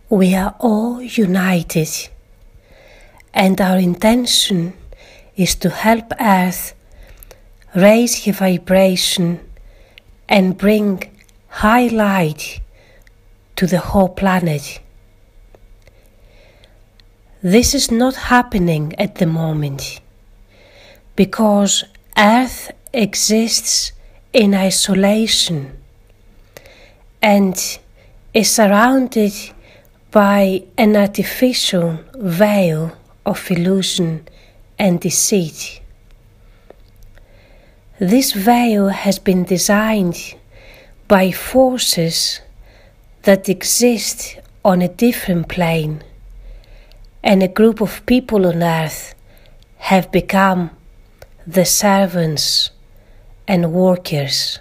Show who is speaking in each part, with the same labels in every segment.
Speaker 1: We are all united, and our intention is to help Earth raise her vibration and bring high light to the whole planet. This is not happening at the moment because Earth exists in isolation and is surrounded by an artificial veil of illusion and deceit. This veil has been designed by forces that exist on a different plane, and a group of people on Earth have become the servants and workers.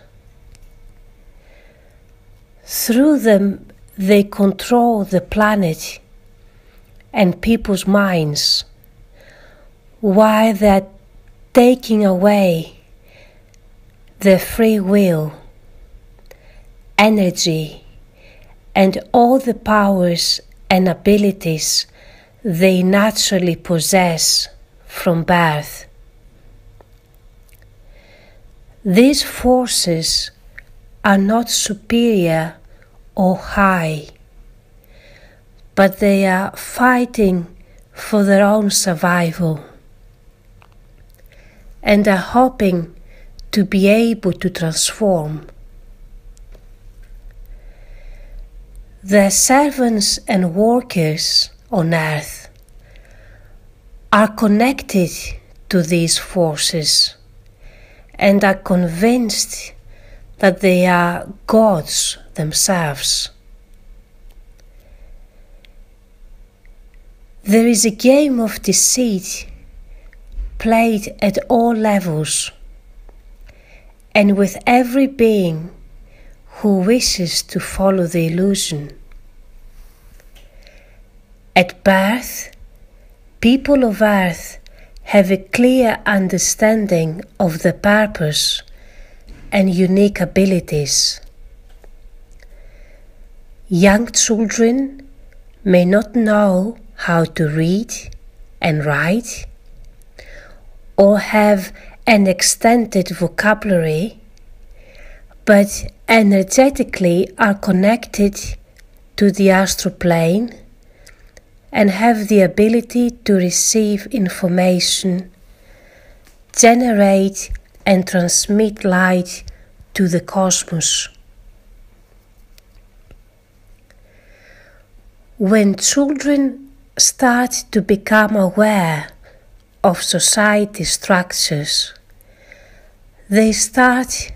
Speaker 1: Through them, they control the planet and people's minds, while they're taking away their free will, energy, and all the powers and abilities they naturally possess from birth. These forces are not superior or high, but they are fighting for their own survival and are hoping to be able to transform. The servants and workers on Earth are connected to these forces and are convinced that they are gods themselves. There is a game of deceit played at all levels and with every being who wishes to follow the illusion. At birth, people of Earth have a clear understanding of the purpose and unique abilities. Young children may not know how to read and write or have an extended vocabulary, but energetically are connected to the astral plane and have the ability to receive information, generate and transmit light to the cosmos. When children start to become aware of society structures, they start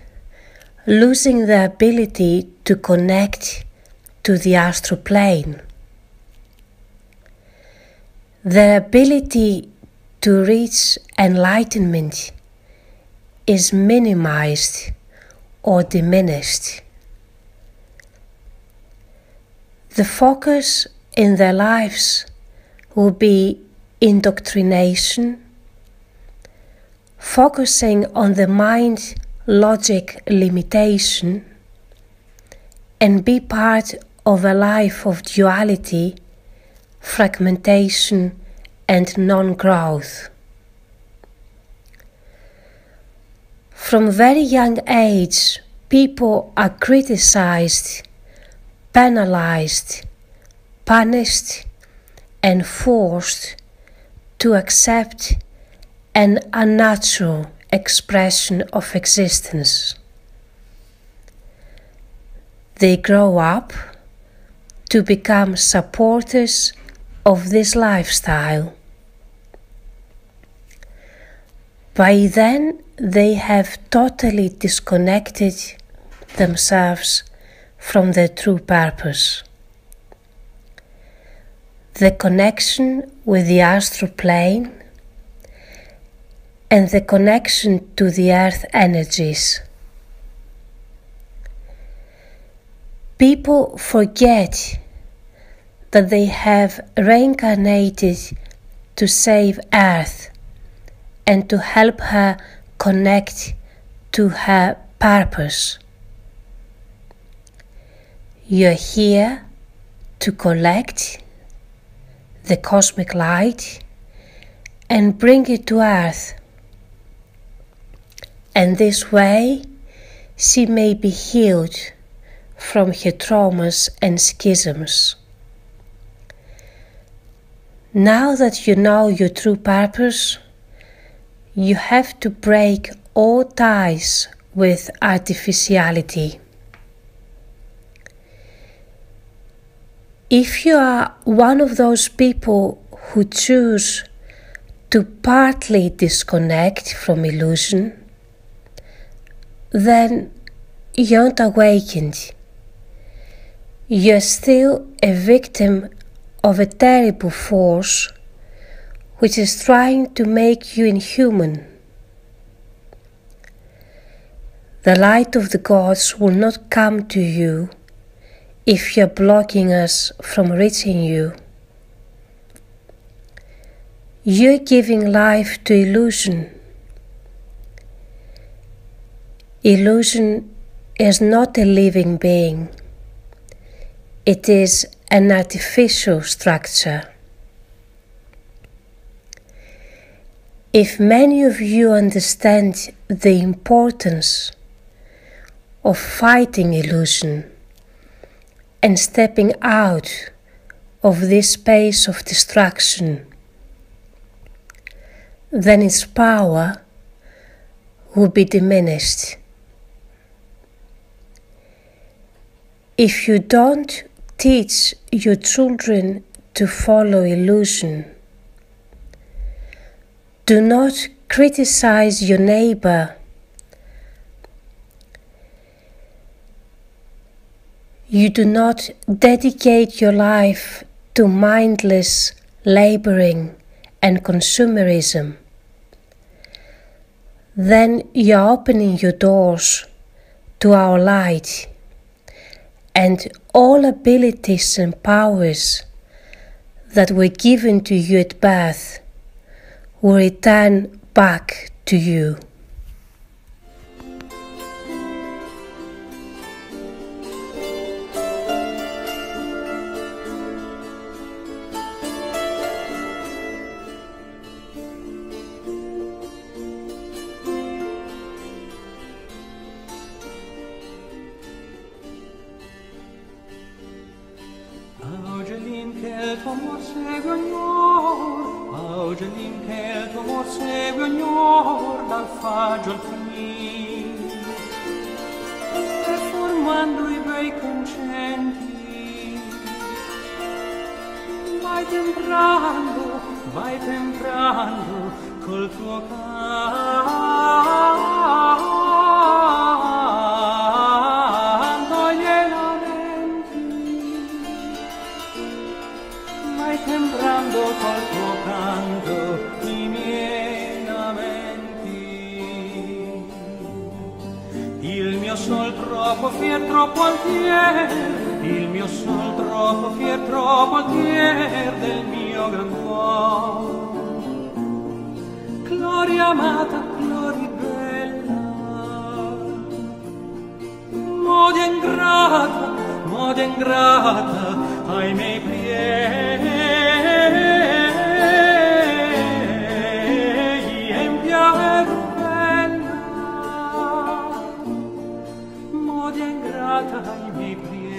Speaker 1: losing the ability to connect to the astral plane. Their ability to reach enlightenment is minimized or diminished. The focus in their lives will be indoctrination, focusing on the mind logic limitation, and be part of a life of duality, fragmentation, and non-growth. From very young age, people are criticized, penalized, punished, and forced to accept an unnatural expression of existence. They grow up to become supporters of this lifestyle. By then, they have totally disconnected themselves from their true purpose. The connection with the astral plane and the connection to the earth energies. People forget that they have reincarnated to save Earth and to help her connect to her purpose. You're here to collect the cosmic light and bring it to earth. And this way she may be healed from her traumas and schisms. Now that you know your true purpose, you have to break all ties with artificiality. If you are one of those people who choose to partly disconnect from illusion, then you aren't awakened. You're still a victim of a terrible force which is trying to make you inhuman. The light of the gods will not come to you if you're blocking us from reaching you. You're giving life to illusion. Illusion is not a living being. It is an artificial structure. If many of you understand the importance of fighting illusion and stepping out of this space of distraction, then its power will be diminished. If you don't teach your children to follow illusion, do not criticize your neighbor. You do not dedicate your life to mindless laboring and consumerism. Then you are opening your doors to our light, and all abilities and powers that were given to you at birth will return back to you.
Speaker 2: Augelin che il tuo amor segue ognor, Augelin che il tuo amor segue ognor, dal faggio al finir, e formando i bei concenti, vai temprando col tuo canto lietamente, vai temprando col tuo canto i miei lamenti. Il mio sol troppo fier, troppo altier, il mio sol troppo fier, troppo altier del mio gran cuore. Gloria amata, gloria bella, modia ingrata ai miei piedi, empia bella, modia ingrata ai miei piedi.